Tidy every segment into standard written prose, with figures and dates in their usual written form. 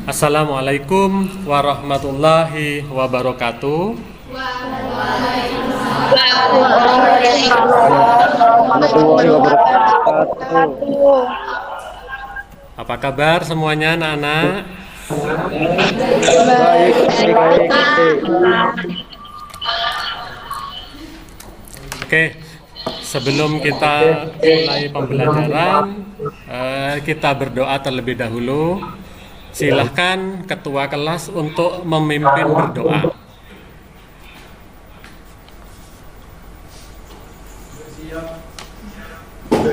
Assalamualaikum warahmatullahi wabarakatuh. Warahmatullahi wabarakatuh. Apa kabar semuanya anak-anak? Baik, baik, baik. Oke, sebelum kita mulai pembelajaran, kita berdoa terlebih dahulu. Silahkan ketua kelas untuk memimpin berdoa.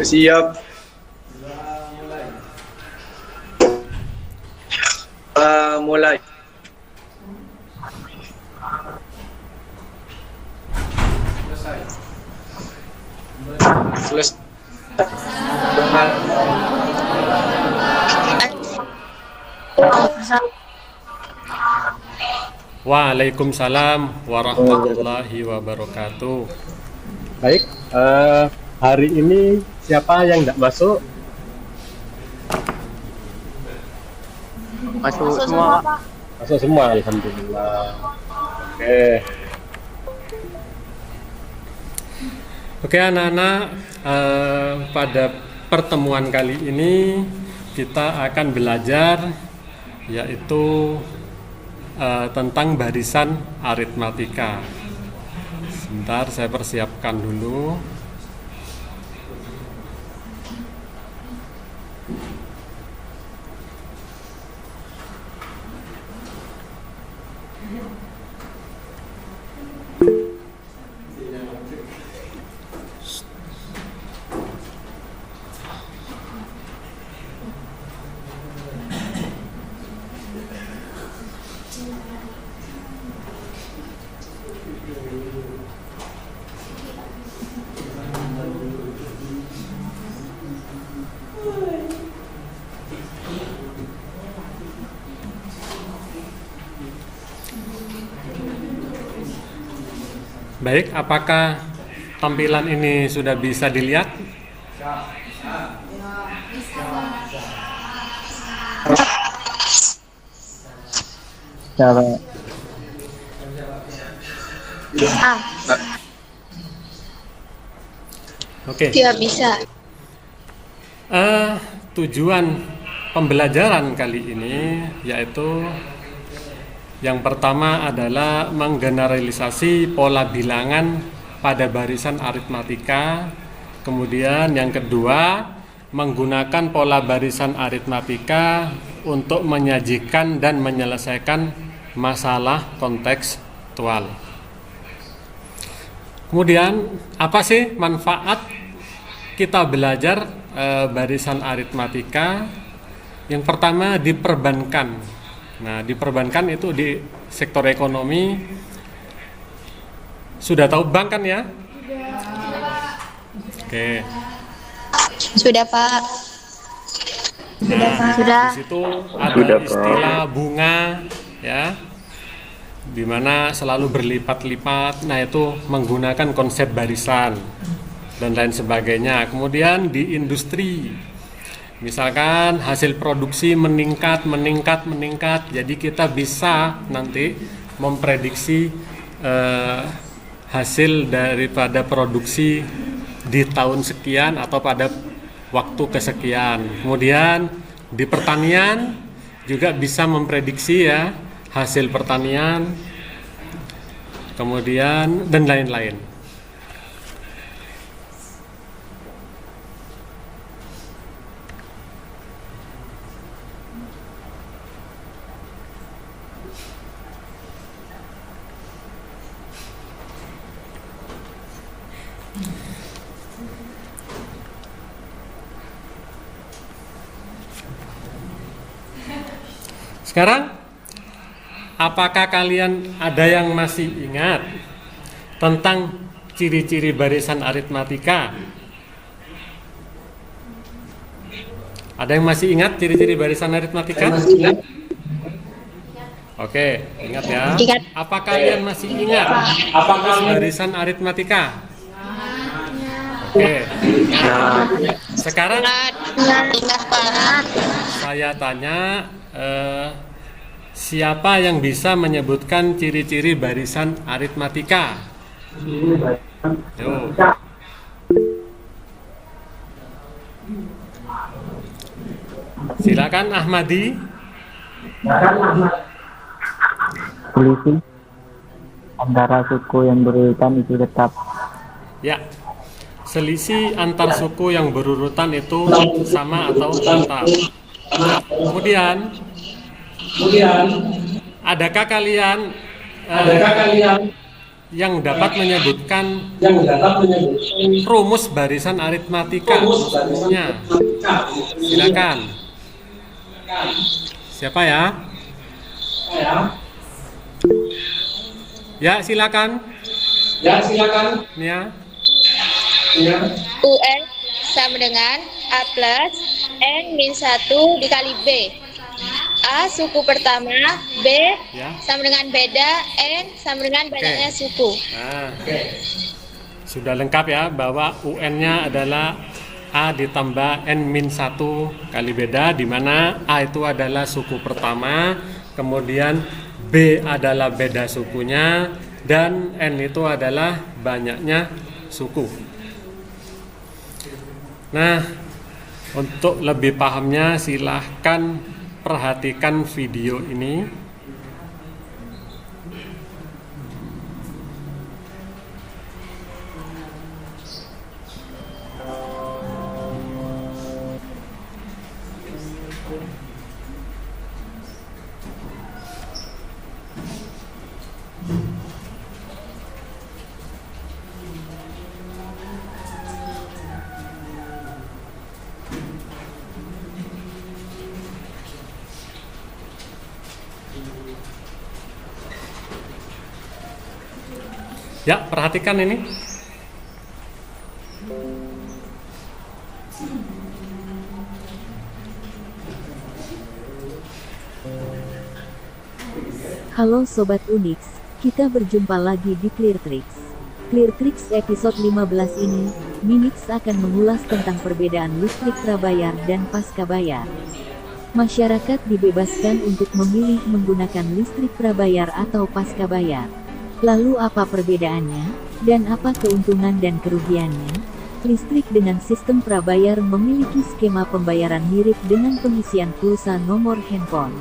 Siap. Mulai. Selesai. Waalaikumsalam warahmatullahi wabarakatuh. Baik, hari ini siapa yang tidak masuk? Masuk semua, Pak. Masuk semua, alhamdulillah. Oke, Oke anak-anak, pada pertemuan kali ini kita akan belajar yaitu tentang barisan aritmatika. Sebentar saya persiapkan dulu. Baik, apakah tampilan ini sudah bisa dilihat? cara Oke. Tidak bisa. Tujuan pembelajaran kali ini yaitu yang pertama adalah menggeneralisasi pola bilangan pada barisan aritmatika. Kemudian yang kedua, menggunakan pola barisan aritmatika untuk menyajikan dan menyelesaikan masalah kontekstual. Kemudian, apa sih manfaat kita belajar barisan aritmatika? Yang pertama, diperbankan. Nah, di perbankan itu di sektor ekonomi sudah tahu bank kan ya? Oke. Sudah, Pak. Nah, Sudah. di situ ada istilah bunga ya, di mana selalu berlipat-lipat. Nah, itu menggunakan konsep barisan dan lain sebagainya. Kemudian di industri, misalkan hasil produksi meningkat. Jadi kita bisa nanti memprediksi hasil daripada produksi di tahun sekian atau pada waktu kesekian. Kemudian di pertanian juga bisa memprediksi ya hasil pertanian, kemudian dan lain-lain. Sekarang, apakah kalian ada yang masih ingat tentang ciri-ciri barisan aritmatika? Ada yang masih ingat ciri-ciri barisan aritmatika? Oke, ingat ya. Ingat. Apa kalian masih ingat barisan aritmatika? Oke. Sekarang Ingat, Pak. saya tanya, Siapa yang bisa menyebutkan ciri-ciri barisan aritmatika? Yo. Silakan Ahmadi. Selisih antara suku yang berurutan itu tetap. Ya. Selisih antar suku yang berurutan itu sama atau tetap. Kemudian adakah kalian yang dapat menyebutkan rumus barisan aritmatika? Rumusnya. Silakan. Siapa ya? Ya, silakan. Nia. UN sama dengan A plus N min 1 dikali B. A suku pertama, B Ya. sama dengan beda, N sama dengan banyaknya suku. Nah, sudah lengkap ya bahwa UN-nya adalah A ditambah N-1 kali beda, di mana A itu adalah suku pertama, kemudian B adalah beda sukunya, dan N itu adalah banyaknya suku. Nah, untuk lebih pahamnya silahkan perhatikan video ini. Ya, perhatikan ini. Halo Sobat Unix, kita berjumpa lagi di ClearTricks. ClearTricks episode 15 ini, Minix akan mengulas tentang perbedaan listrik prabayar dan pascabayar. Masyarakat dibebaskan untuk memilih menggunakan listrik prabayar atau pascabayar. Lalu apa perbedaannya, dan apa keuntungan dan kerugiannya? Listrik dengan sistem prabayar memiliki skema pembayaran mirip dengan pengisian pulsa nomor handphone.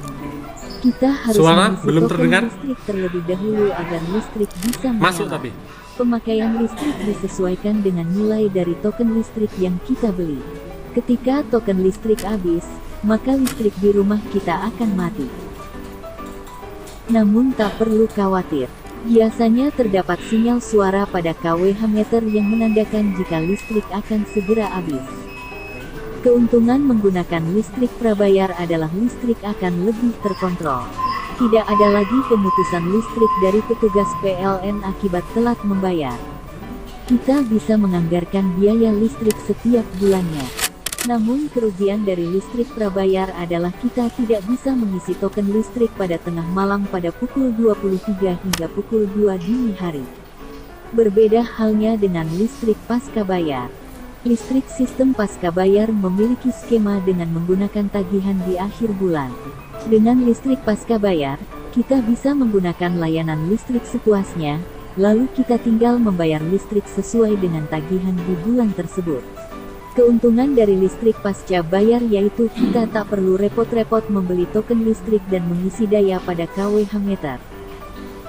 Kita harus Suara mengisi belum token terdengar? listrik terlebih dahulu agar listrik bisa menyala. Masuk tapi. Pemakaian listrik disesuaikan dengan nilai dari token listrik yang kita beli. Ketika token listrik habis, maka listrik di rumah kita akan mati. Namun tak perlu khawatir. Biasanya terdapat sinyal suara pada kWh meter yang menandakan jika listrik akan segera habis. Keuntungan menggunakan listrik prabayar adalah listrik akan lebih terkontrol. Tidak ada lagi pemutusan listrik dari petugas PLN akibat telat membayar. Kita bisa menganggarkan biaya listrik setiap bulannya. Namun kerugian dari listrik prabayar adalah kita tidak bisa mengisi token listrik pada tengah malam pada pukul 23 hingga pukul 2 dini hari. Berbeda halnya dengan listrik pascabayar. Listrik sistem pascabayar memiliki skema dengan menggunakan tagihan di akhir bulan. Dengan listrik pascabayar, kita bisa menggunakan layanan listrik sepuasnya, lalu kita tinggal membayar listrik sesuai dengan tagihan di bulan tersebut. Keuntungan dari listrik pasca bayar yaitu kita tak perlu repot-repot membeli token listrik dan mengisi daya pada kWh meter.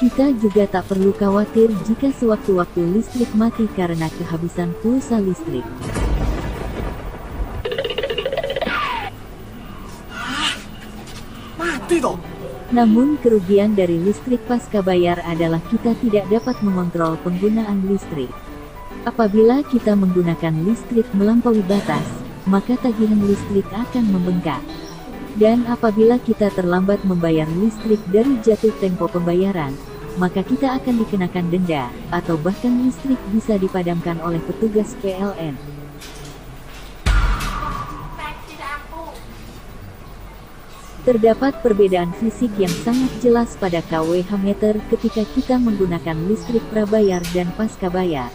Kita juga tak perlu khawatir jika sewaktu-waktu listrik mati karena kehabisan pulsa listrik. Namun kerugian dari listrik pasca bayar adalah kita tidak dapat mengontrol penggunaan listrik. Apabila kita menggunakan listrik melampaui batas, maka tagihan listrik akan membengkak. Dan apabila kita terlambat membayar listrik dari jatuh tempo pembayaran, maka kita akan dikenakan denda, atau bahkan listrik bisa dipadamkan oleh petugas PLN. Terdapat perbedaan fisik yang sangat jelas pada kWh meter ketika kita menggunakan listrik prabayar dan pascabayar.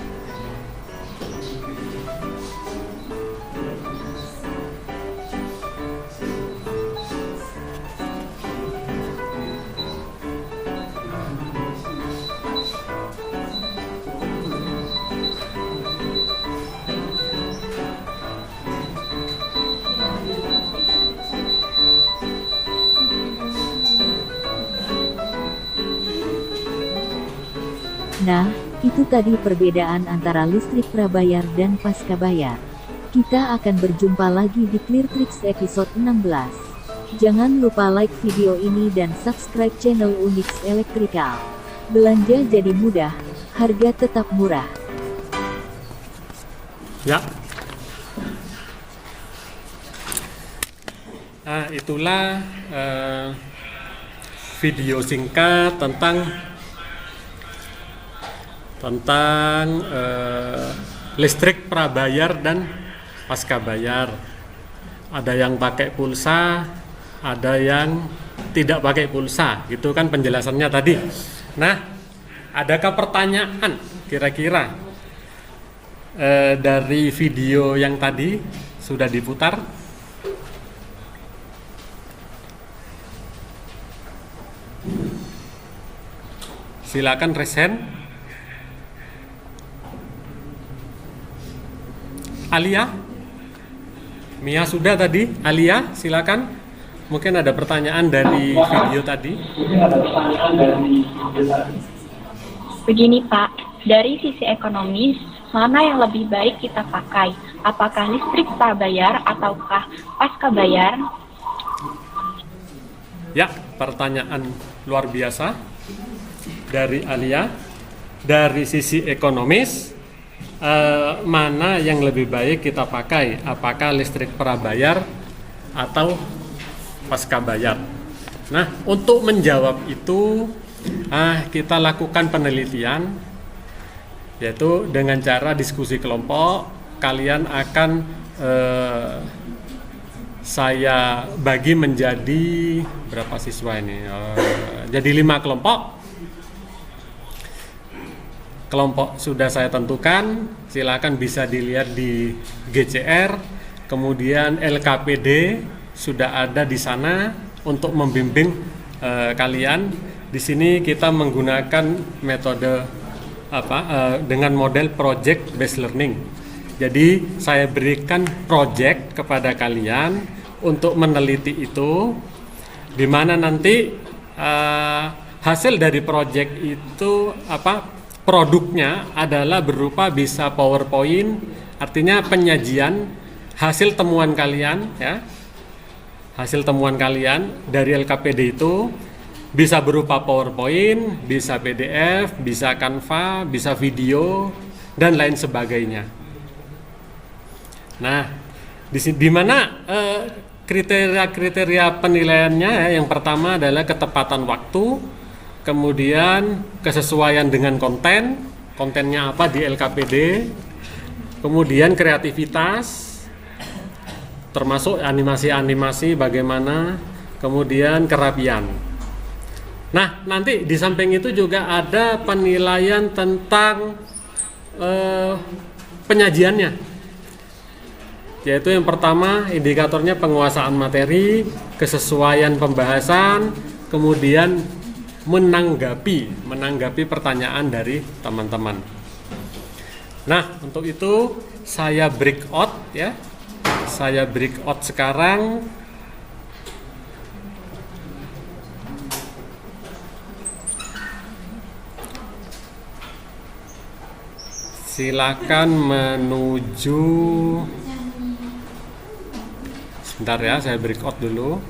Nah, itu tadi perbedaan antara listrik prabayar dan pascabayar. Kita akan berjumpa lagi di Clear Tricks episode 16. Jangan lupa like video ini dan subscribe channel Unix Electrical. Belanja jadi mudah, harga tetap murah. Ya. Nah, itulah video singkat tentang listrik prabayar dan pascabayar. Ada yang pakai pulsa, ada yang tidak pakai pulsa, gitu kan penjelasannya tadi. Nah, adakah pertanyaan kira-kira dari video yang tadi sudah diputar? Silakan raise hand. Alia? Mia sudah tadi? Alia, silakan. Mungkin ada pertanyaan dari video tadi. Begini Pak, dari sisi ekonomis, mana yang lebih baik kita pakai? Apakah listrik prabayar ataukah pascabayar? Ya, pertanyaan luar biasa dari Alia. Dari sisi ekonomis, mana yang lebih baik kita pakai? Apakah listrik prabayar atau pascabayar? Nah, untuk menjawab itu, kita lakukan penelitian, yaitu dengan cara diskusi kelompok. Kalian akan saya bagi menjadi berapa siswa ini? Jadi 5 kelompok. Kelompok sudah saya tentukan, silakan bisa dilihat di GCR, kemudian LKPD sudah ada di sana untuk membimbing kalian. Di sini kita menggunakan metode dengan model project based learning. Jadi saya berikan project kepada kalian untuk meneliti itu, di mana nanti hasil dari project itu produknya adalah berupa bisa PowerPoint, artinya penyajian hasil temuan kalian, ya. Hasil temuan kalian dari LKPD itu bisa berupa PowerPoint, bisa PDF, bisa Canva, bisa video, dan lain sebagainya. Nah, di mana kriteria penilaiannya? Yang pertama adalah ketepatan waktu, kemudian kesesuaian dengan kontennya apa di LKPD, kemudian kreativitas, termasuk animasi-animasi bagaimana, kemudian kerapian. Nah, nanti di samping itu juga ada penilaian tentang penyajiannya, yaitu yang pertama indikatornya penguasaan materi, kesesuaian pembahasan, kemudian menanggapi pertanyaan dari teman-teman. Nah, untuk itu saya breakout, ya. Saya breakout sekarang. Silakan menuju. Sebentar ya, saya breakout dulu.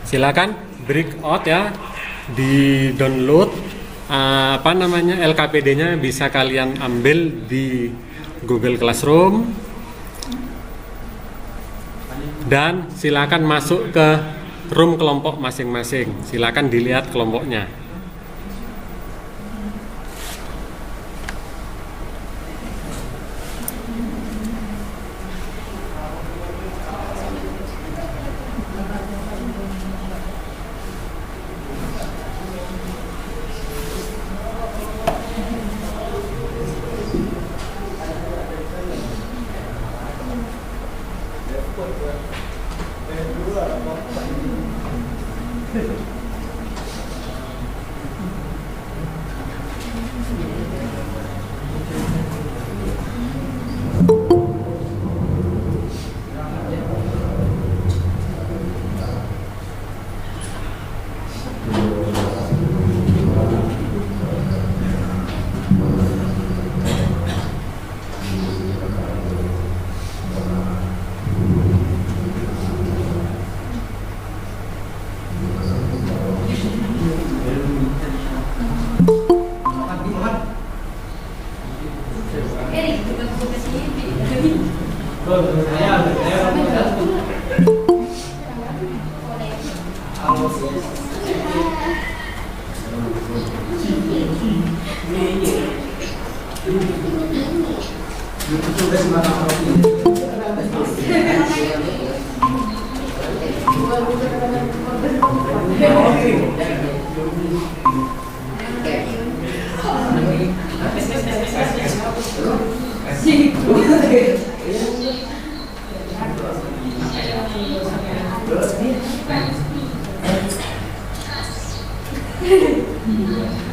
Silakan breakout ya, di download LKPD-nya bisa kalian ambil di Google Classroom, dan silakan masuk ke room kelompok masing-masing. Silakan dilihat kelompoknya.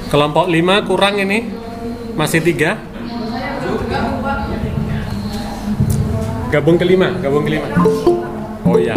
Kelompok 5 kurang ini, masih 3. Gabung ke 5. Oh ya.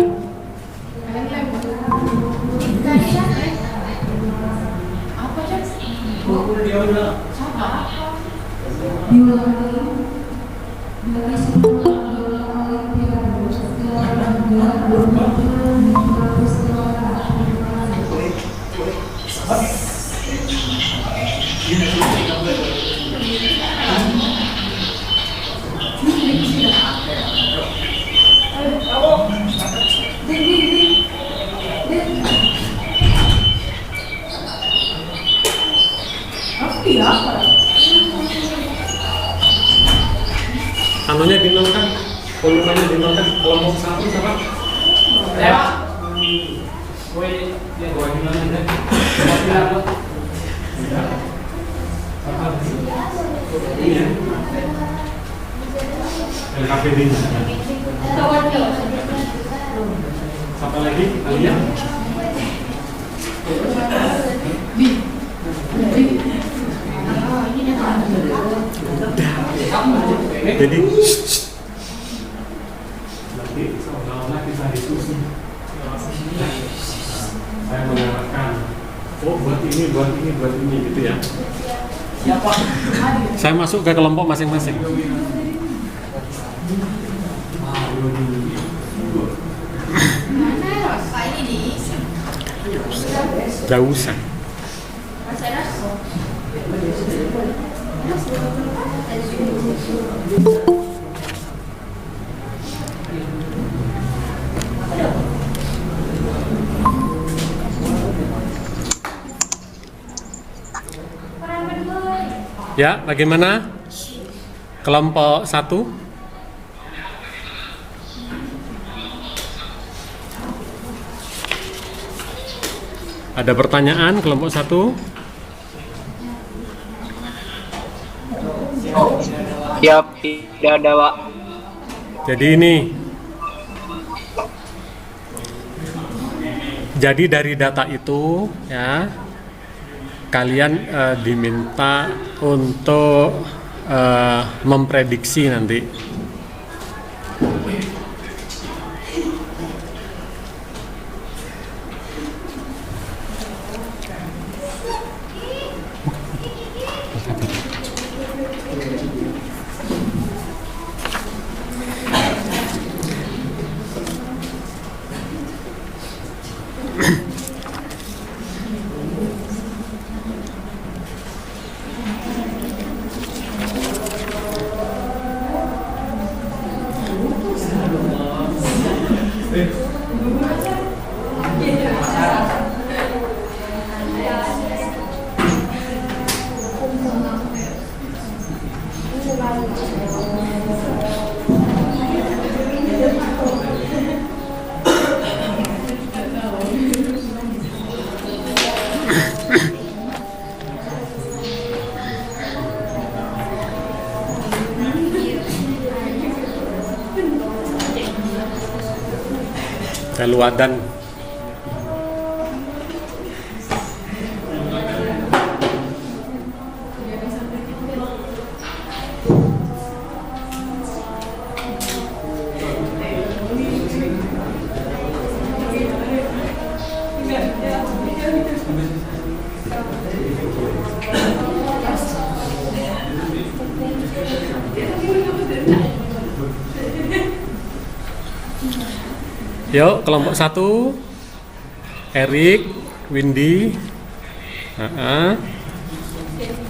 Anunya dinolkan, volumenya dinolkan, kelompok 1 sama. LKPD-nya. Siapa lagi? Kalian? Jadi nanti seolah-olah kita diskusi. Saya mengarahkan, oh buat ini gitu ya. Siapa? Saya masuk ke kelompok masing-masing. Dausan. Ya, bagaimana? Kelompok 1. Ada pertanyaan kelompok 1? Siap, tidak ada, Pak. Jadi ini. Jadi dari data itu ya kalian diminta untuk memprediksi nanti. Teluadan. Yuk, kelompok 1, Erik, Windy.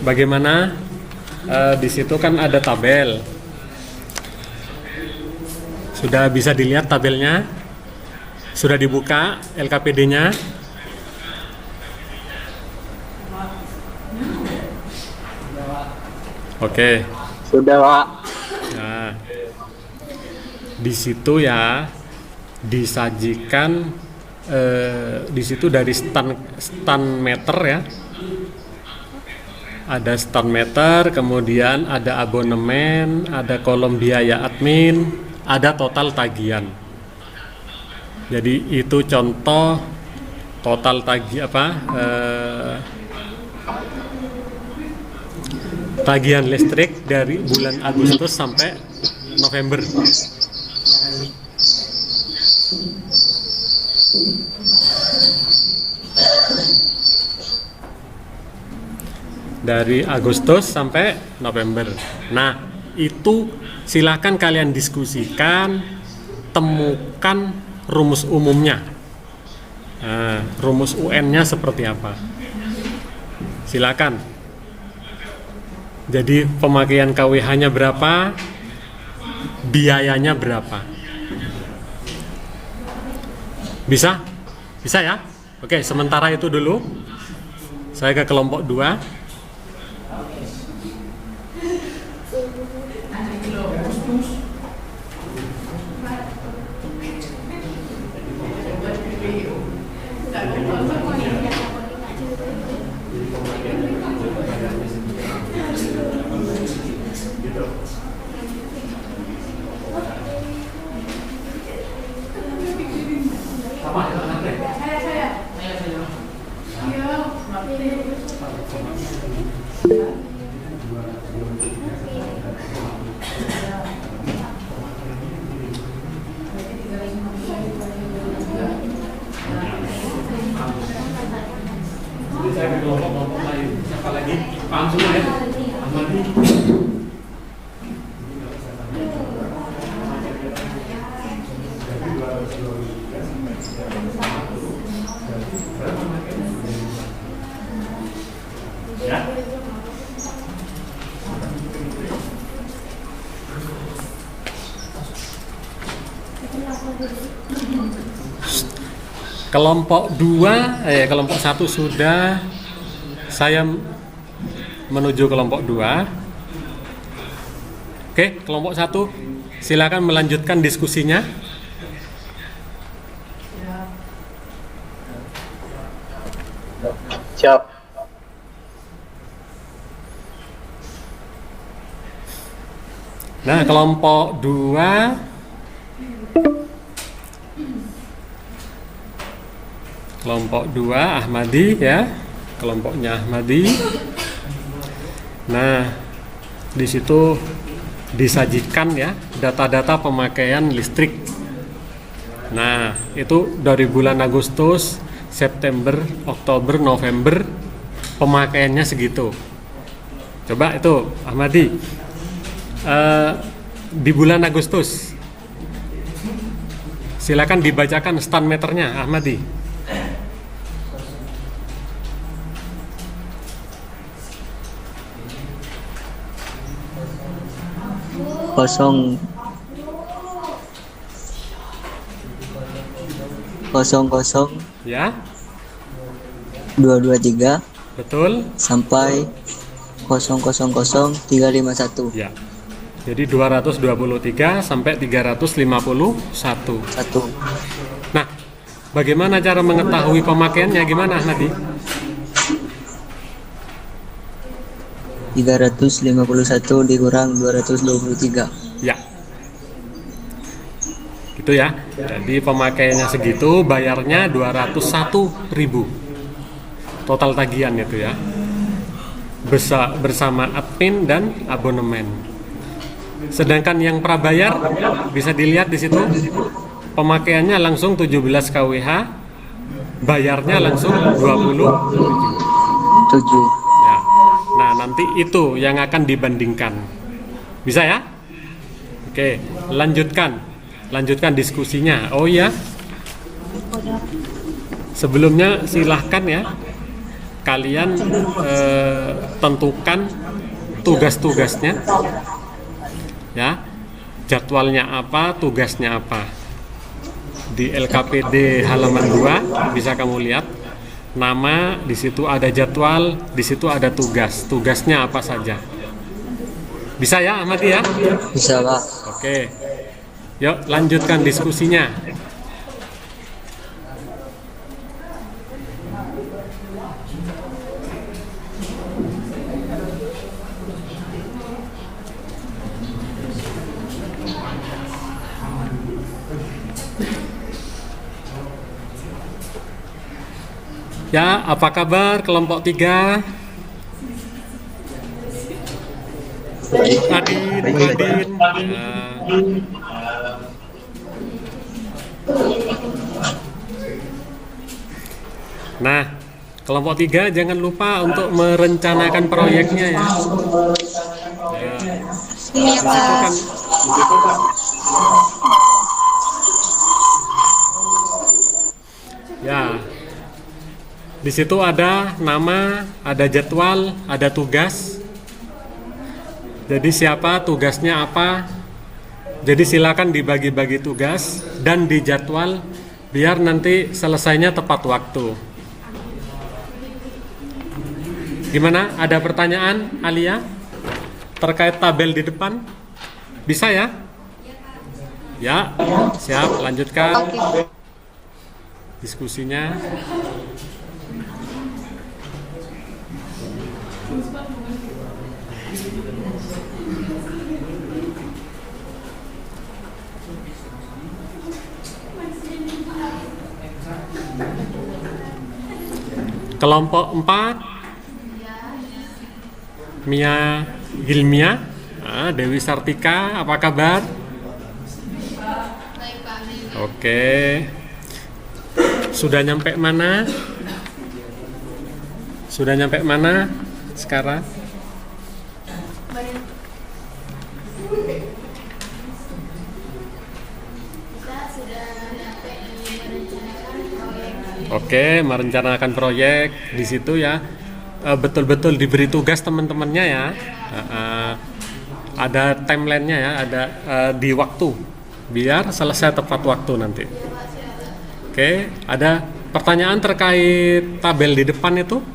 Bagaimana? Di situ kan ada tabel. Sudah bisa dilihat tabelnya? Sudah dibuka LKPD-nya? Oke. Sudah, Pak. Nah, di situ ya disajikan di situ dari stand meter ya. Ada stand meter, kemudian ada abonemen, ada kolom biaya admin, ada total tagihan. Jadi itu contoh total tagihan listrik dari bulan Agustus sampai November. Dari Agustus sampai November. Nah, itu silakan kalian diskusikan, temukan rumus umumnya. Nah, rumus UN-nya seperti apa? Silakan. Jadi pemakaian KWH-nya berapa? Biayanya berapa? Bisa? Bisa ya? Oke, sementara itu dulu. Saya ke kelompok 2. Saya ke kelompok lain. Siapa lagi? Paham semua ya? Ahmadi. Ya. Kelompok 2, kelompok 1 sudah. Saya menuju kelompok 2. Oke, kelompok 1 silakan melanjutkan diskusinya. Siap. Nah, kelompok 2 Ahmadi ya, kelompoknya Ahmadi. Nah, di situ disajikan ya data-data pemakaian listrik. Nah, itu dari bulan Agustus, September, Oktober, November pemakaiannya segitu. Coba itu Ahmadi, di bulan Agustus silakan dibacakan stand meternya Ahmadi. Kosong 00 Ya, 223 betul. sampai 000351 Ya. Jadi 223 sampai 351. 1 Nah, bagaimana cara mengetahui pemakaiannya? Gimana Ahmadi? 351 dikurang 223. Ya. Gitu Itu ya. Jadi pemakaiannya segitu, bayarnya 201.000. Total tagihan itu ya. Bersama admin dan abonemen. Sedangkan yang prabayar bisa dilihat di situ, pemakaiannya langsung 17 kWh, bayarnya langsung 7. ya. Nah, nanti itu yang akan dibandingkan. Bisa ya? Oke, lanjutkan diskusinya. Oh ya, sebelumnya silahkan ya, kalian tentukan tugas-tugasnya, ya, jadwalnya apa, tugasnya apa. Di LKPD halaman 2 bisa kamu lihat nama, di situ ada jadwal, di situ ada tugas. Tugasnya apa saja? Bisa ya, Ahmadi ya? Bisa, Pak. Oke. Yuk, lanjutkan diskusinya. Ya, apa kabar kelompok 3? Radin. Nah, kelompok 3 jangan lupa untuk merencanakan proyeknya ya. Di situ kan ya. Di situ ada nama, ada jadwal, ada tugas. Jadi siapa, tugasnya apa. Jadi silakan dibagi-bagi tugas dan dijadwal biar nanti selesainya tepat waktu. Gimana? Ada pertanyaan, Alia? Terkait tabel di depan? Bisa ya? Ya, siap, lanjutkan diskusinya. Kelompok 4, Mia Gilmia, Dewi Sartika, apa kabar? Oke. Sudah nyampe mana? Sudah nyampe mana sekarang? Oke, merencanakan proyek di situ ya. Betul-betul diberi tugas teman-temannya ya. Ada timelinenya ya, ada di waktu biar selesai tepat waktu nanti. Oke, ada pertanyaan terkait tabel di depan itu?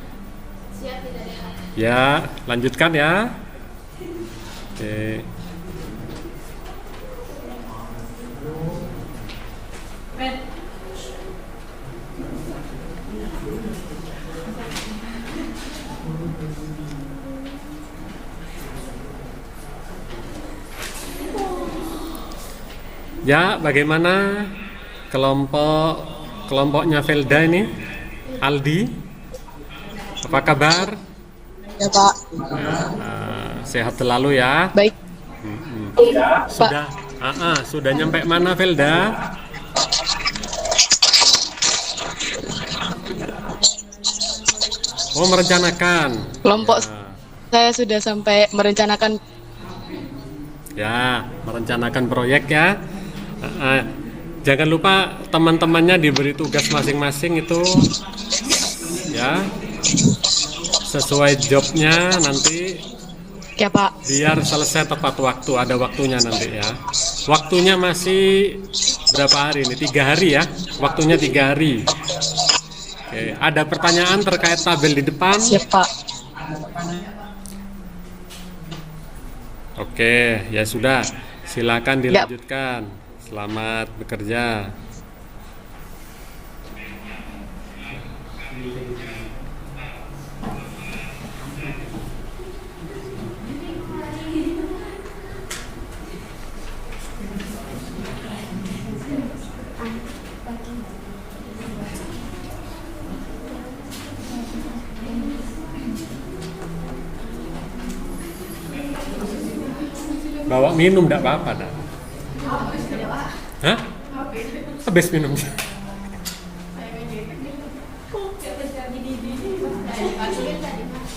Ya, lanjutkan ya. Oke. Ya, bagaimana kelompoknya Velda ini? Aldi, apa kabar? Ya, Pak. Sehat selalu ya. Baik. Sudah nyampe mana Velda? Oh, merencanakan. Kelompok saya sudah sampai merencanakan. Ya, merencanakan proyek ya. Jangan lupa teman-temannya diberi tugas masing-masing itu ya, sesuai jobnya nanti Ya, Pak. biar selesai tepat waktu. Ada waktunya nanti ya. Waktunya masih berapa hari ini? 3 hari ya. Waktunya 3 hari. Oke, ada pertanyaan terkait tabel di depan? Siap, Pak. Oke, ya sudah. Silakan dilanjutkan. Selamat bekerja. bawa minum enggak apa-apa dah. Hah? Habis minumnya.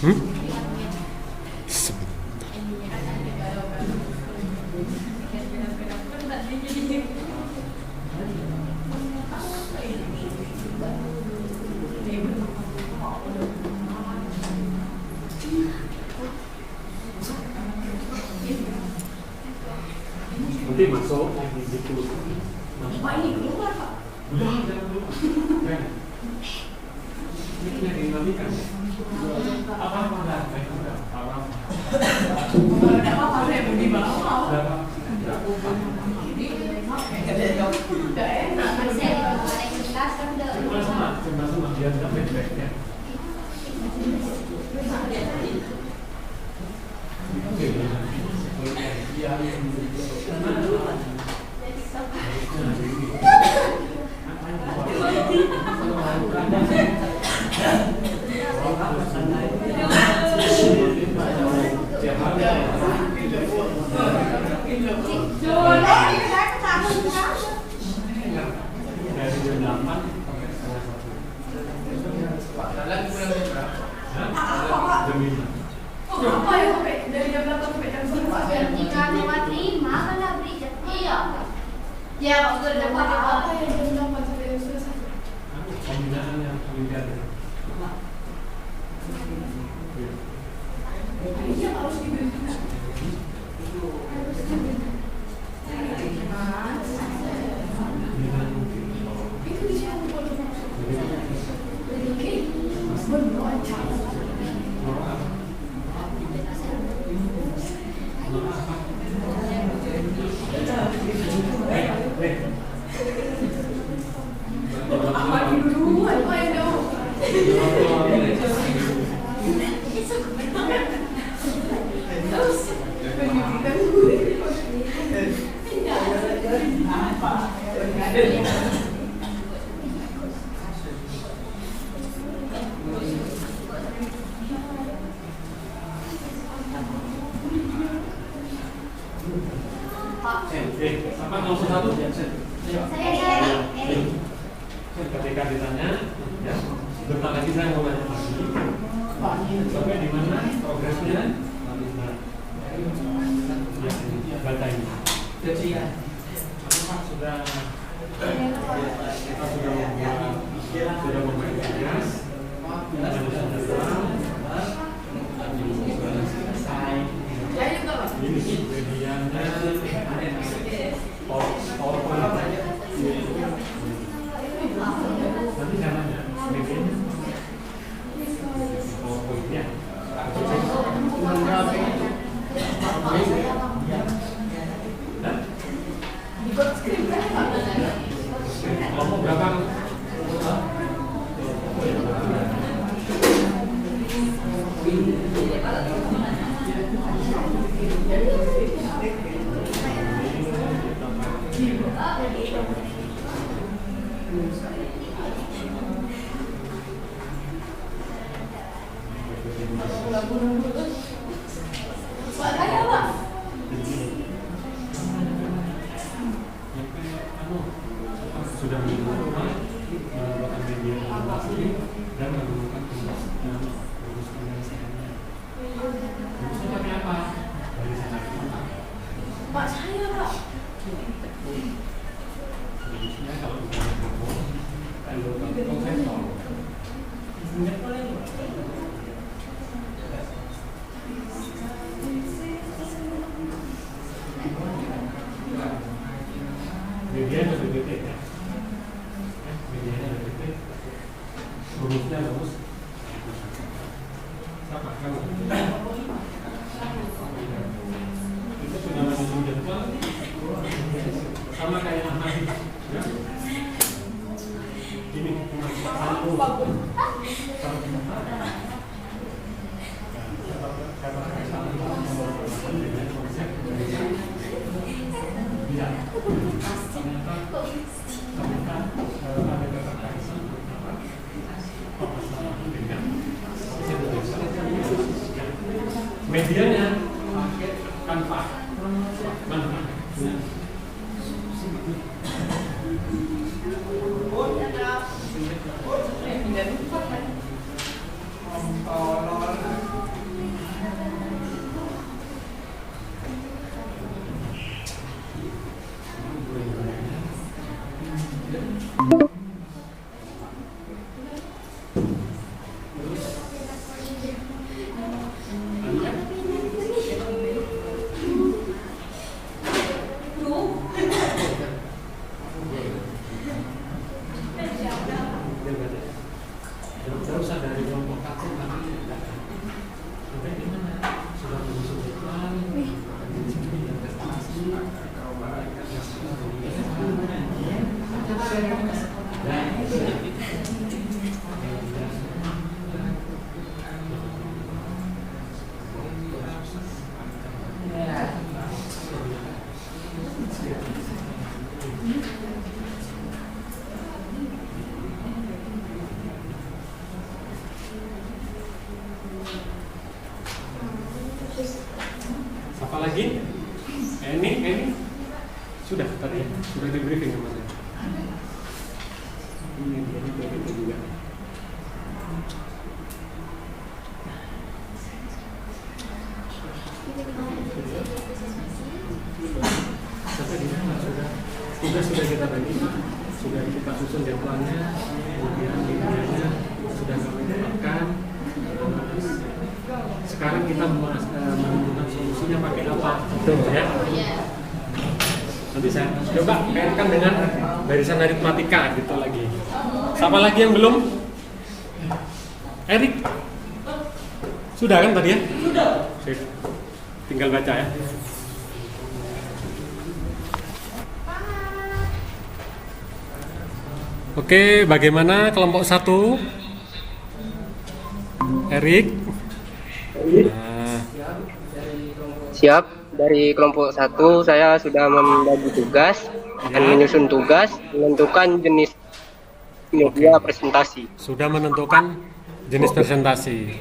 Hmm? Nanti masuk gitu. Pak ini keluar Pak. Udah, jangan dulu. Ini punya dinamika. Apa-apa enggak? Apa-apa. Enggak apa-apa, saya mau dibawa. Udah enak. Cuma biar enggak bebek ya. Apa nomor satu? Ketika ditanya, ya, bentar lagi saya mau tanya lagi. Sampai di mana progresnya? Ya, baca ini. Apakah sudah kita sudah membuat tugas? Ini medianya nanti caranya medianya PowerPoint-nya kelompok berapa? Sudah menggunakan media dan menggunakan bagus penyelesaiannya. Bagusnya pakai apa? Dari sana. Pak saya Pak. Bagusnya kalau bukan kamu, kalau profesor. Media lebih gede ya. Medianya lebih gede. Rumusnya bagus. Apa kamu? Itu sudah menyusun jadwal sama kayak Ahmad ya. Ini cuma satu. Ya. Medianya pakai Canva. lagi? Ini sudah tadi ya? Sudah di briefing sama saya. Ini itu juga. Sudah kita bagi, sudah kita susun jadwalnya, kemudian videonya sudah kami dapatkan. Sekarang kita menentukan solusinya pakai apa, betul ya? Nanti saya coba kaitkan dengan barisan aritmatika gitu lagi. Siapa lagi yang belum? Erik? Sudah kan tadi ya? Sudah. Tinggal baca ya. Oke, bagaimana kelompok 1? Erik? Nah, Siap. Dari kelompok 1 saya sudah membagi tugas, akan menyusun tugas, menentukan jenis media presentasi. sudah menentukan jenis presentasi.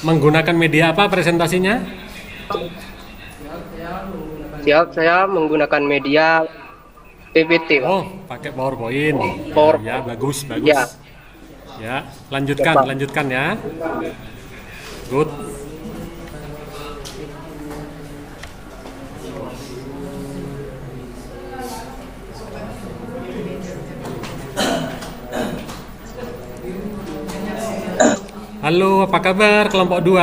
Menggunakan media apa presentasinya? Siap, saya menggunakan media PPT, Pak. Oh, pakai PowerPoint. PowerPoint. Ya, bagus. Ya. Ya, Ya, Pak. lanjutkan ya. Good. Halo, apa kabar kelompok 2?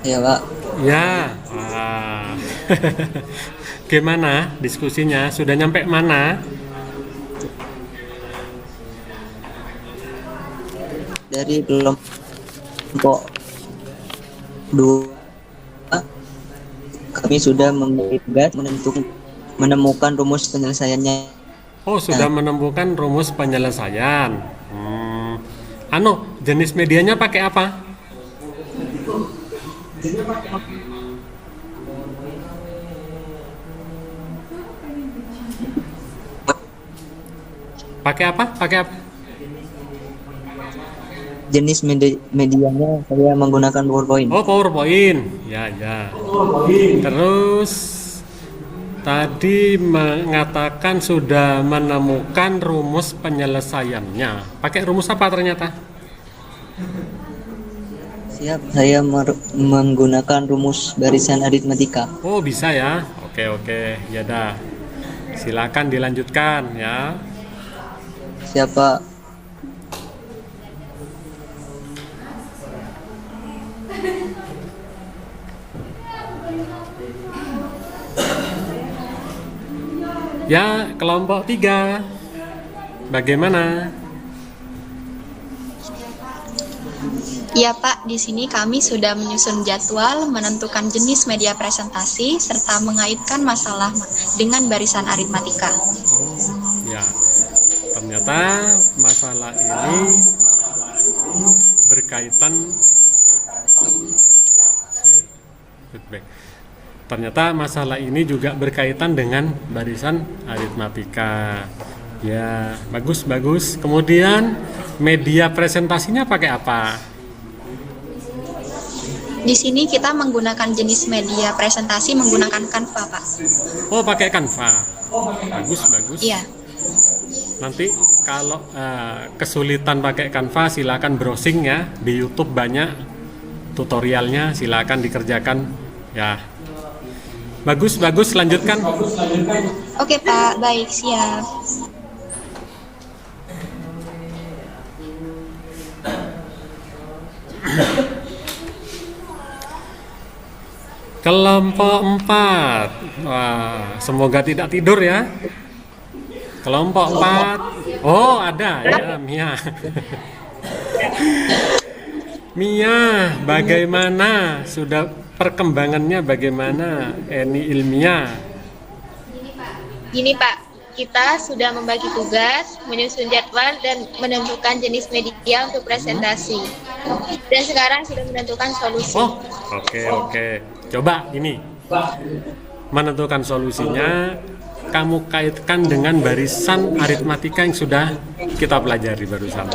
Ya Pak. Ya. Wah. Gimana diskusinya? Sudah nyampe mana? Dari kelompok 2 kami sudah memberi tugas menemukan rumus penyelesaiannya. Oh, sudah menemukan rumus penyelesaian. Jenis medianya pakai apa? Pakai apa? Jenis medianya saya menggunakan PowerPoint. Oh, PowerPoint. Ya. Terus tadi mengatakan sudah menemukan rumus penyelesaiannya. Pakai rumus apa ternyata? Siap, saya menggunakan rumus barisan aritmatika. Oh, bisa ya. Oke. Ya dah. Silakan dilanjutkan ya. Siapa? Ya, kelompok 3. Bagaimana? Iya Pak, di sini kami sudah menyusun jadwal, menentukan jenis media presentasi, serta mengaitkan masalah dengan barisan aritmatika. Oh, ya. Ternyata masalah ini berkaitan Ternyata masalah ini juga berkaitan dengan barisan aritmatika. Ya, bagus. Kemudian media presentasinya pakai apa? Di sini kita menggunakan jenis media presentasi menggunakan Canva, Pak. Oh, pakai Canva. Bagus. Iya. Nanti kalau kesulitan pakai Canva, silakan browsing ya. Di YouTube banyak tutorialnya, silakan dikerjakan ya. Bagus, lanjutkan. Oke Pak, baik, siap. Kelompok 4. Wah, semoga tidak tidur ya. Kelompok 4. Oh, ada ya, Mia. Mia, bagaimana? Sudah perkembangannya bagaimana? Ini ilmiah. Gini Pak, kita sudah membagi tugas, menyusun jadwal, dan menentukan jenis media untuk presentasi. Dan sekarang sudah menentukan solusi. Oh, oke. Coba ini menentukan solusinya. kamu kaitkan dengan barisan aritmatika yang sudah kita pelajari barusan.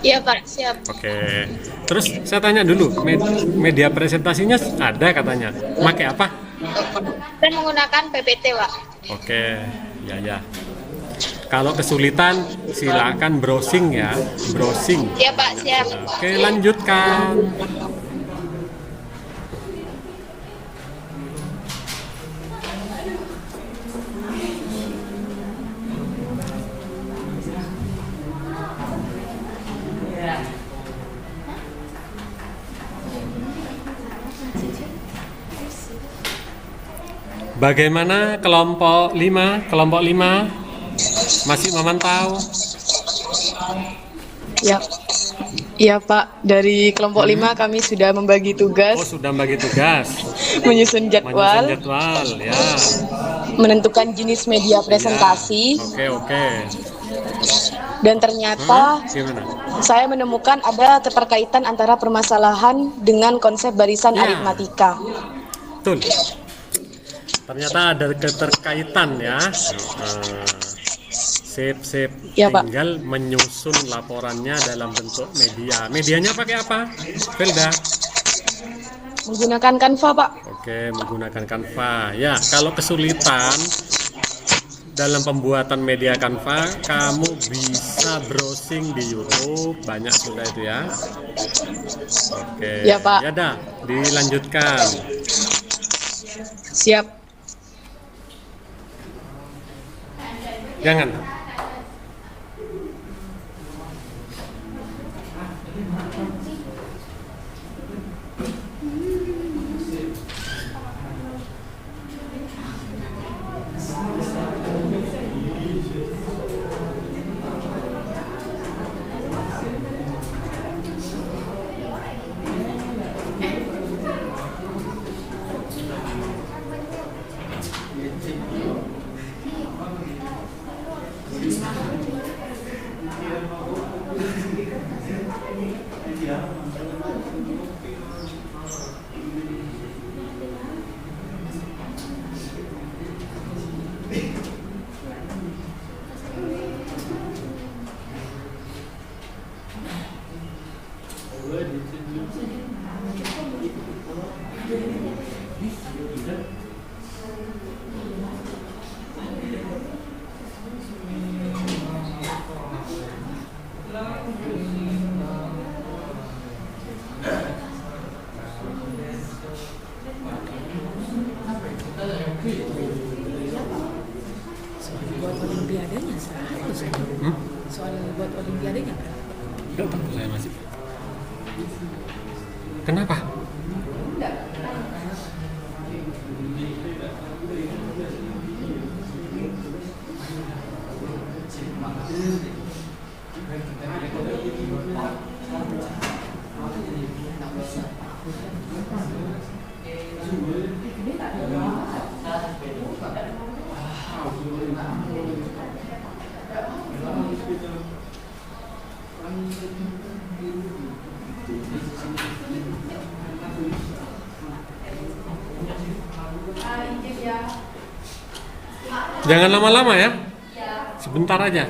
Iya Pak, siap. Oke. Terus saya tanya dulu, media presentasinya ada katanya. Pakai apa? Dan menggunakan PPT Pak. Oke, ya. Kalau kesulitan silakan browsing ya, browsing. Iya Pak, siap. Oke, lanjutkan. Bagaimana kelompok 5? Kelompok 5 masih memantau? Ya. Iya Pak, dari kelompok 5 kami sudah membagi tugas, Oh, sudah bagi tugas. menyusun jadwal, Menyusun jadwal, ya. menentukan jenis media presentasi, Oke. dan ternyata Gimana? saya menemukan ada keterkaitan antara permasalahan dengan konsep barisan Ya. aritmatika. Betul. Ternyata ada keterkaitan ya. Sip. Ya, Pak. Tinggal menyusun laporannya dalam bentuk media. Medianya pakai apa, Felda? Menggunakan Canva, Pak. Oke, menggunakan Canva. Ya, kalau kesulitan dalam pembuatan media Canva, kamu bisa browsing di YouTube, banyak sudah itu ya. Oke. Ya, Pak. Ya dah, dilanjutkan. Siap. Jangan. Tidak tahu saya masih. Kenapa? Jangan lama-lama ya. Sebentar aja.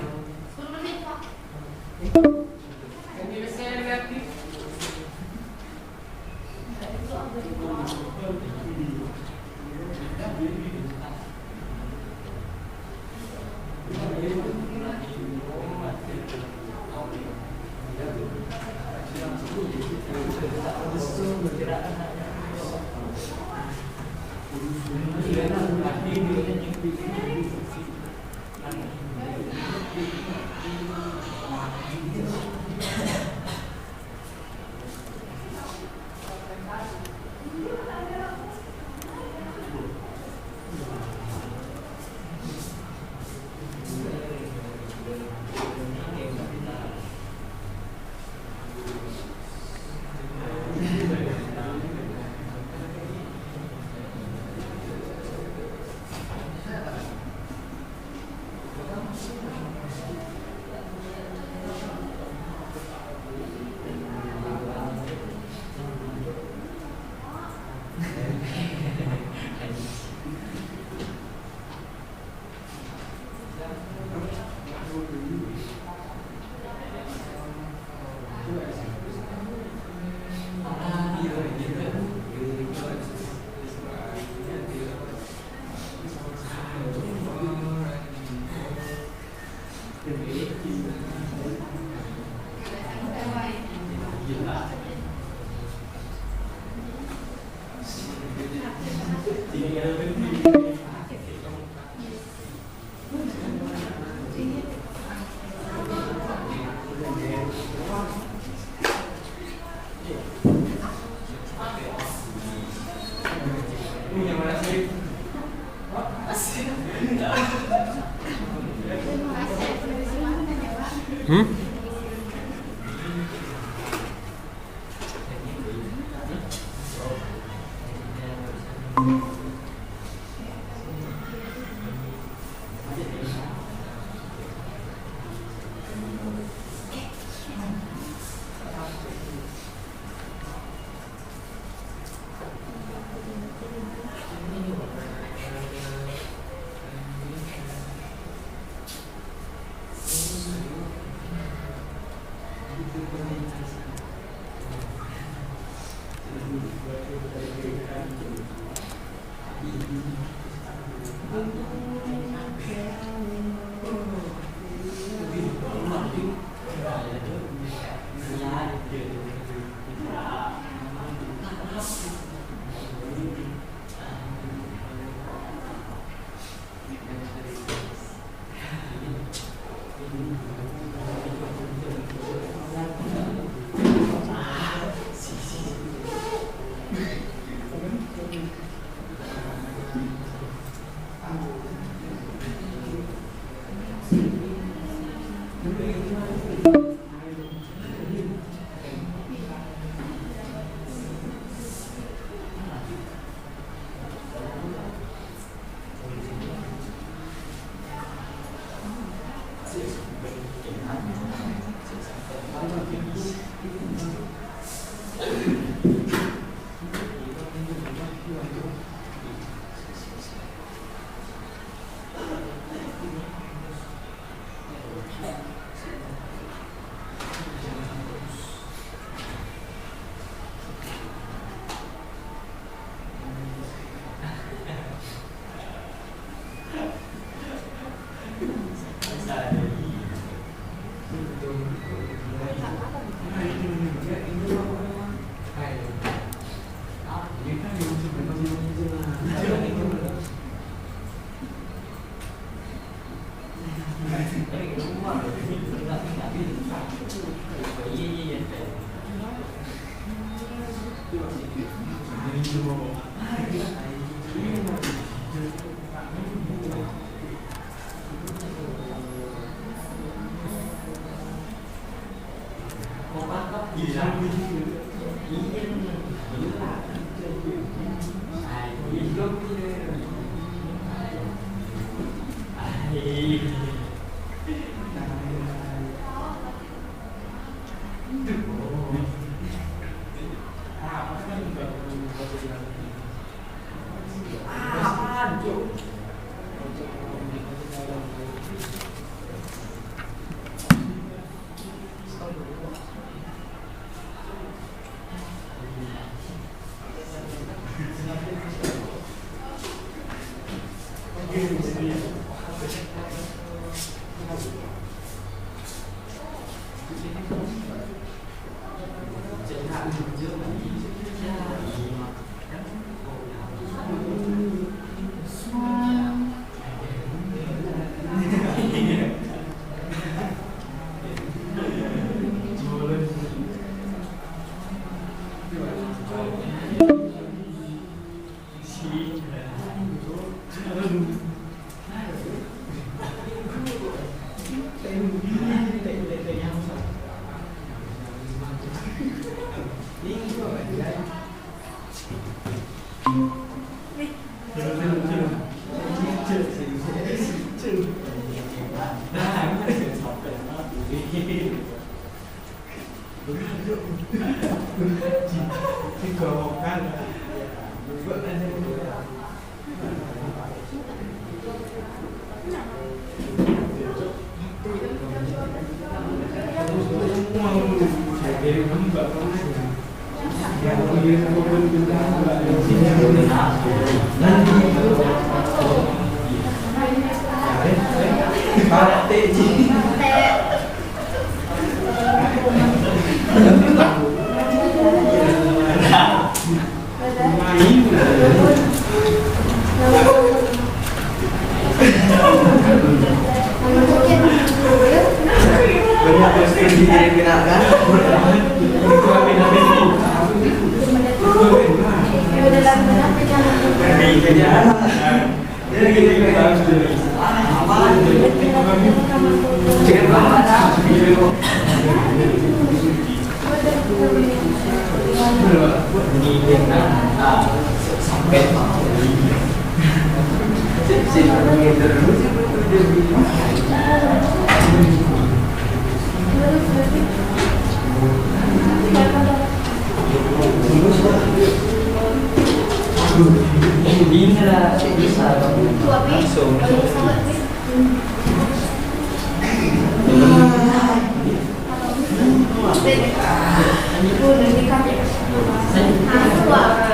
Saya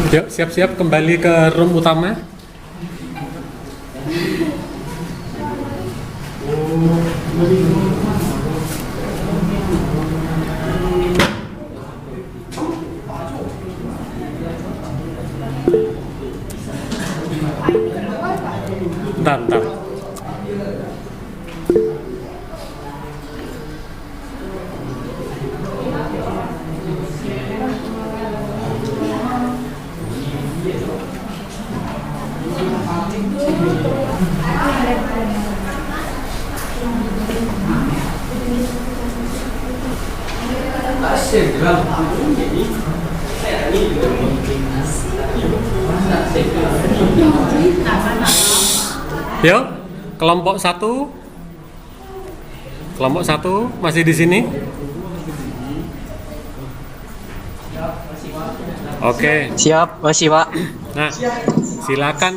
Yuk, siap-siap kembali ke room utama. Bentar. Yuk, kelompok satu masih di sini. Oke. Siap, masih Pak. Nah, silakan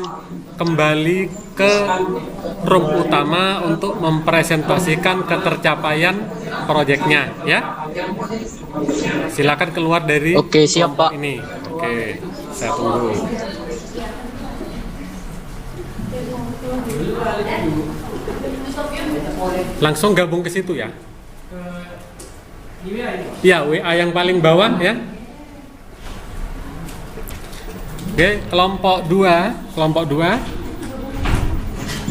kembali ke room utama untuk mempresentasikan ketercapaian proyeknya, ya. Silakan keluar dari Oke, siap, kelompok Pak. ini. Oke, saya tunggu. Langsung gabung ke situ ya. Ya, WA yang paling bawah ya. Oke, kelompok 2.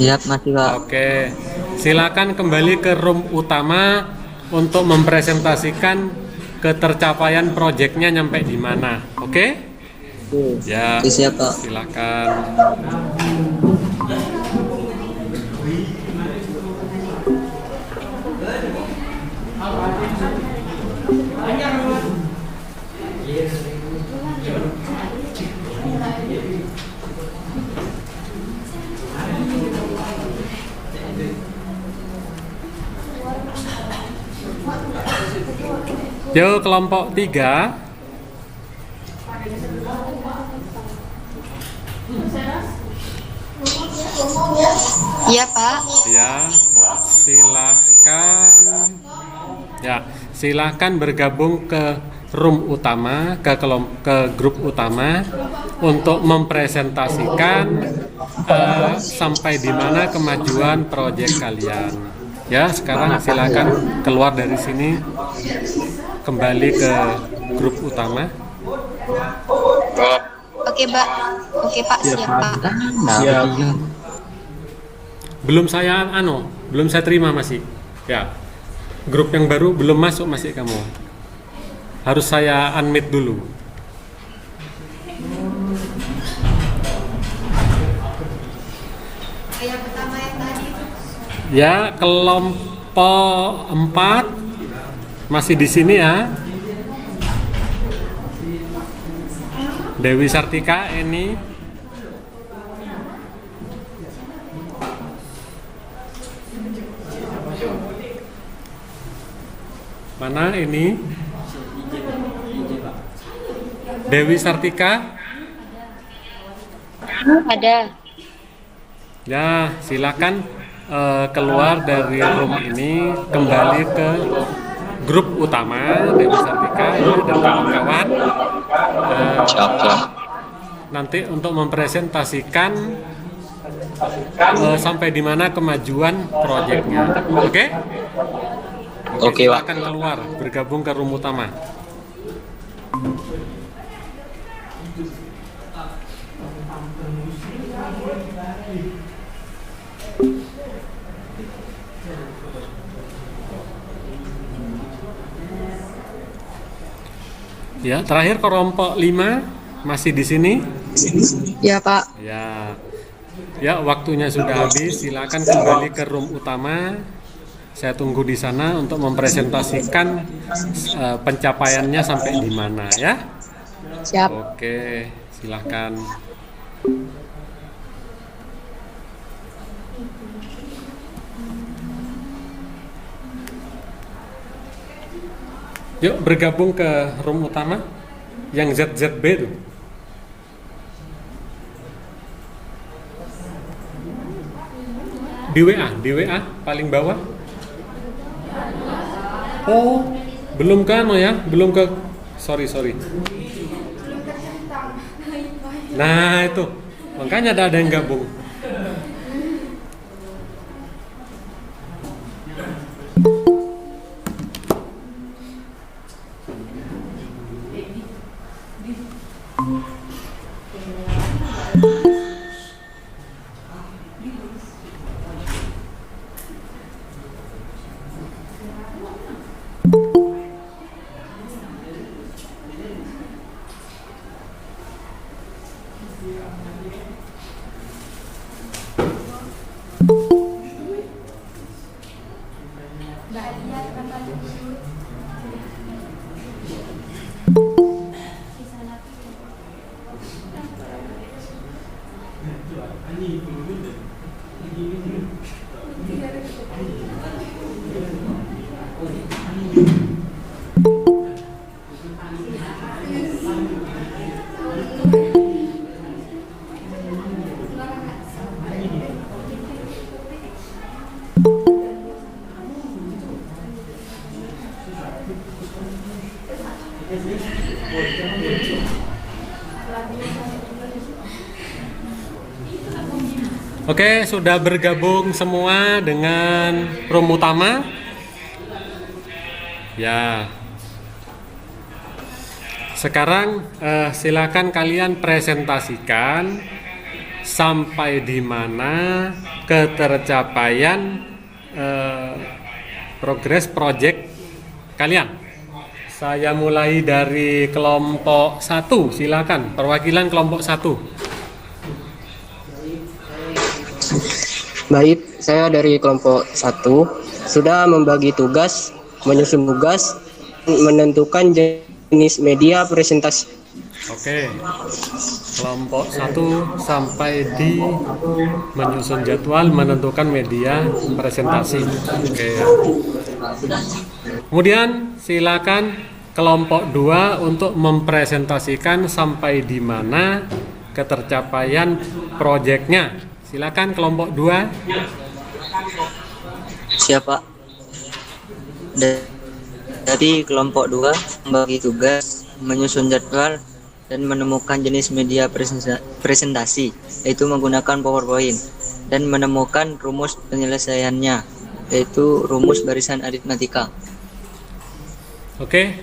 Siap, masih Pak. Oke, silakan kembali ke room utama untuk mempresentasikan ketercapaian proyeknya nyampe di mana. Oke? Ya, Oke, siap Pak. silakan. Yo, kelompok 3. Iya, Pak. Ya, silahkan bergabung ke room utama, ke grup utama untuk mempresentasikan sampai di mana kemajuan proyek kalian. Ya, sekarang silakan keluar dari sini, kembali ke grup utama. Oke, Pak. Oke, Pak. Siap, Pak. Siap. Belum saya terima masih. Ya. Grup yang baru belum masuk masih kamu. Harus saya unmute dulu. Yang pertama yang tadi. Ya, kelompok 4 masih di sini ya. Dewi Sartika ini. Mana ini? Dewi Sartika? Ada. Ya, silakan keluar dari room ini, kembali ke grup utama Dewi Sartika ya, dan kawan-kawan. Nanti untuk mempresentasikan sampai di mana kemajuan proyeknya. Oke? Oke, Pak. Silakan keluar, bergabung ke room utama. Ya, terakhir kelompok 5 masih di sini. Ya, Pak. Ya. Ya, waktunya sudah habis. Silakan kembali ke room utama. Saya tunggu di sana untuk mempresentasikan pencapaiannya sampai di mana ya. Siap. Oke, silakan. Yuk bergabung ke room utama yang ZZB tuh. di WA paling bawah. Oh, belum kan ya? Belum ke sorry. Nah, itu. Makanya ada yang gabung. Oke, sudah bergabung semua dengan room utama. Ya. Sekarang silakan kalian presentasikan sampai di mana ketercapaian progres project kalian. Saya mulai dari kelompok 1, silakan perwakilan kelompok 1. Baik, saya dari kelompok 1 sudah membagi tugas, menyusun tugas, menentukan jenis media presentasi. Oke, kelompok 1 sampai di menyusun jadwal, menentukan media presentasi. Oke. Kemudian silakan kelompok 2 untuk mempresentasikan sampai di mana ketercapaian proyeknya. Silakan kelompok 2. Siapa? Dari kelompok 2 membagi tugas, menyusun jadwal, dan menemukan jenis media presentasi, yaitu menggunakan PowerPoint, dan menemukan rumus penyelesaiannya, yaitu rumus barisan aritmatika. Oke,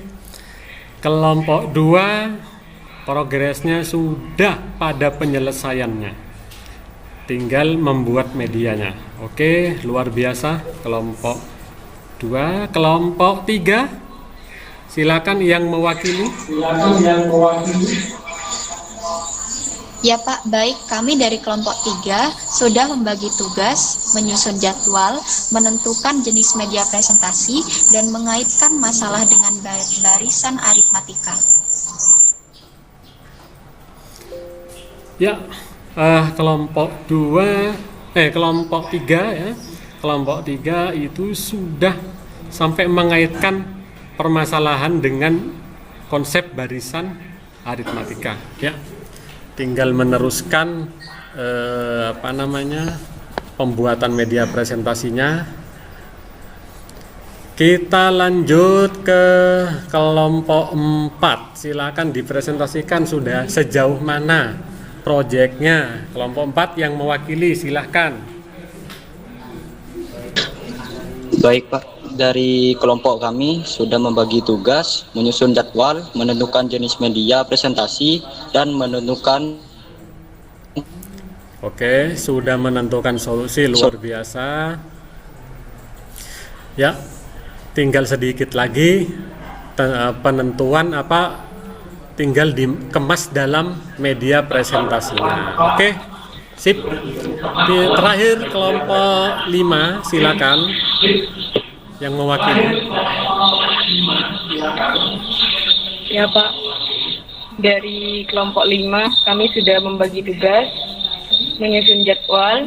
kelompok 2 progresnya sudah pada penyelesaiannya. Tinggal membuat medianya. Oke, luar biasa. Kelompok 2, kelompok 3. Silakan yang mewakili. Ya Pak, baik. Kami dari kelompok 3 sudah membagi tugas, menyusun jadwal, menentukan jenis media presentasi, dan mengaitkan masalah dengan barisan aritmatika. Ya, kelompok 3 ya. Kelompok 3 itu sudah sampai mengaitkan permasalahan dengan konsep barisan aritmatika ya. Tinggal meneruskan pembuatan media presentasinya. Kita lanjut ke kelompok 4. Silakan dipresentasikan sudah sejauh mana proyeknya. Kelompok 4 yang mewakili, silahkan. Baik Pak, dari kelompok kami sudah membagi tugas, menyusun jadwal, menentukan jenis media presentasi, dan menentukan. Oke, sudah menentukan solusi, luar biasa. Ya, tinggal sedikit lagi penentuan tinggal dikemas dalam media presentasinya. Oke, sip. Terakhir kelompok 5, silakan yang mewakili. Ya Pak, dari kelompok 5 kami sudah membagi tugas, menyusun jadwal,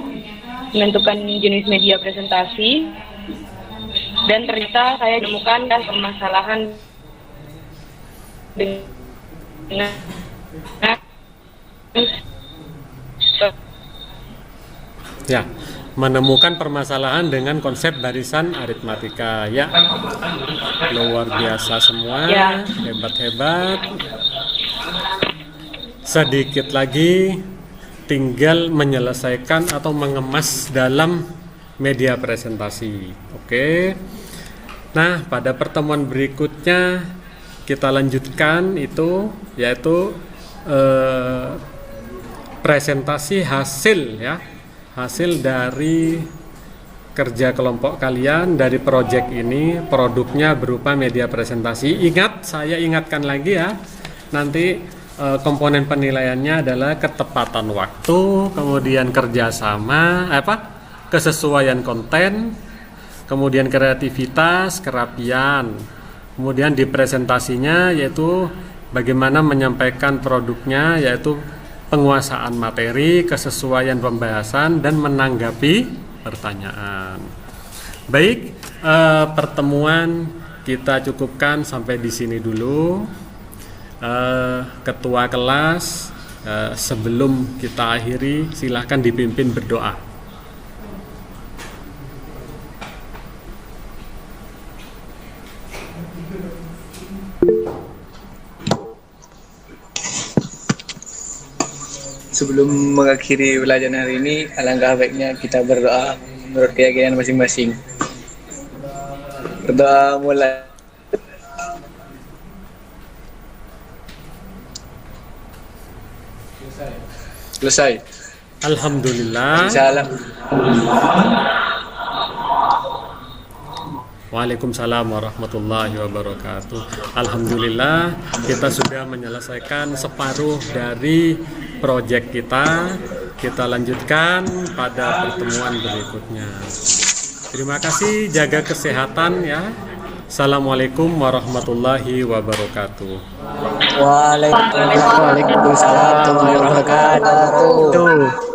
menentukan jenis media presentasi, dan ternyata saya menemukan permasalahan dengan Ya, menemukan permasalahan dengan konsep barisan aritmatika. Ya, luar biasa semua, Ya. hebat-hebat. Sedikit lagi tinggal menyelesaikan atau mengemas dalam media presentasi. Oke. Nah, pada pertemuan berikutnya kita lanjutkan itu, yaitu presentasi hasil ya, hasil dari kerja kelompok kalian dari proyek ini. Produknya berupa media presentasi. Ingat, saya ingatkan lagi ya, nanti komponen penilaiannya adalah ketepatan waktu, kemudian kerjasama, kesesuaian konten, kemudian kreativitas, kerapian. Kemudian di presentasinya yaitu bagaimana menyampaikan produknya, yaitu penguasaan materi, kesesuaian pembahasan, dan menanggapi pertanyaan. Baik, pertemuan kita cukupkan sampai di sini dulu. Ketua kelas, sebelum kita akhiri, silahkan dipimpin berdoa. Sebelum mengakhiri pelajaran hari ini, alangkah baiknya kita berdoa menurut keyakinan masing-masing. Berdoa mulai. Selesai. Alhamdulillah. Salam. Waalaikumsalam warahmatullahi wabarakatuh. Alhamdulillah, kita sudah menyelesaikan separuh dari proyek kita. Kita lanjutkan pada pertemuan berikutnya. Terima kasih, jaga kesehatan ya. Assalamualaikum warahmatullahi wabarakatuh. Waalaikumsalam warahmatullahi wabarakatuh.